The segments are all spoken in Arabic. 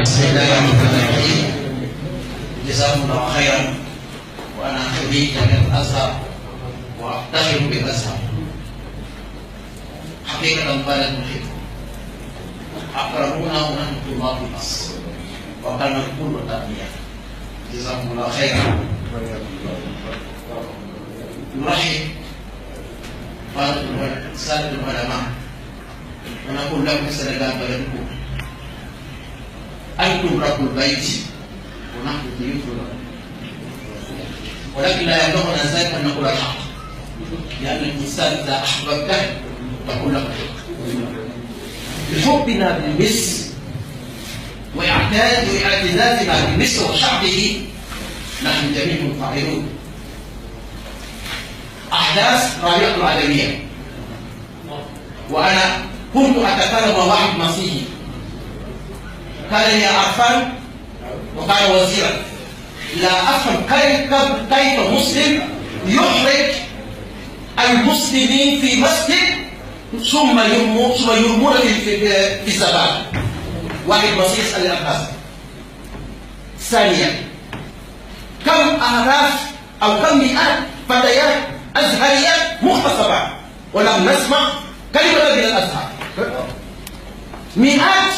بسم الله الرحمن الرحيم. جزاكم الله خيرا. وأنا خريج جامعة الأزهر وأفتخر بالأزهر. حقيقة بلد محب، أقربونا ونحن طلاب الأصل وكان الكل تربية. جزاكم الله خيرا. نرحب سادة العلماء ونقول لكم السلام بلدكم، أنتم رب البيت ونحن ضيوف لكم، ولكن لا يبلغنا ذلك أن نقول الحق، لأن الإنسان إذا أحببته تقول له بحبنا لمصر واعتزازنا بمصر وشعبه نحن جميع فاعلون. أحداث رابعة العالمية، وأنا كنت أتكلم مع واحد مسيحي قال لي عرفان وكان وزيرا، لا أفهم كيف مسلم يحرج المسلمين في مسجد ثم يرمون في الزبالة. واحد مسيحي يسأل الأبحاث. ثانيا، كم آلاف أو كم مئات فتيات أزهريات مغتصبات ولم نسمع كلمة من الأزهر. مئات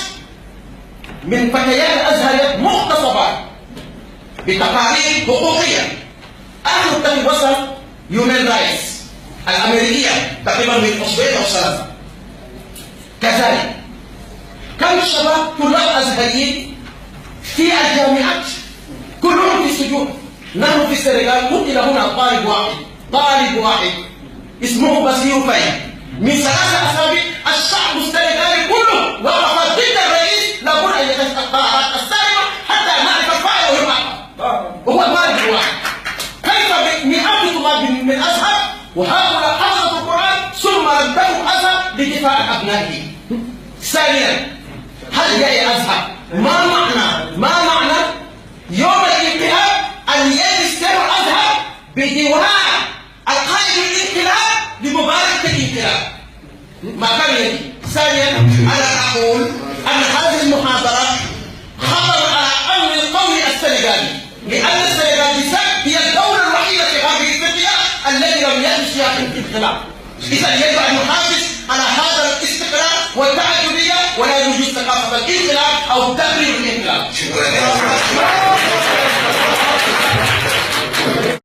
من فتيات أزهريات مغتصبات بتقارير حقوقية. آخر تاني وصل هيومن رايتس الأمريكية تقريبا من أسبوعين أو ثلاثة. كذلك كم شباب طلاب أزهريين في الجامعات كلهم في السجون. نحن في السنغال قتل هنا طالب واحد اسمه باسيو فاي. من 3 أسابيع الشعب السنغالي كله وقف ضد الرئيس، لابد أن يتقاعد السلمة حتى نعرف الفاعل ويحاكم. وهو المالك الواحد. كيف مئات طلاب من الأزهر وهؤلاء حفظوا القرآن ثم ردوا أزهر لدفاع أبنائه. ثانيا، هل جاء أزهر؟ ما معنى يوم الانقلاب أن يجلس الأزهر بديوان القائد الانقلاب لمباركة الانقلاب؟ ما كان يجي. ثانيا، أنا أقول أن هذه المحاضرة خطر على أمن القومي السنغالي، لأن السنغال هي الدولة الوحيدة في هذه الفترة التي لم يحدث فيها انقلاب. إذا يجب أن نحافظ على هذا الاستقرار والتعددية، ولا يوجد ثقافة الانقلاب أو تقرير الانقلاب.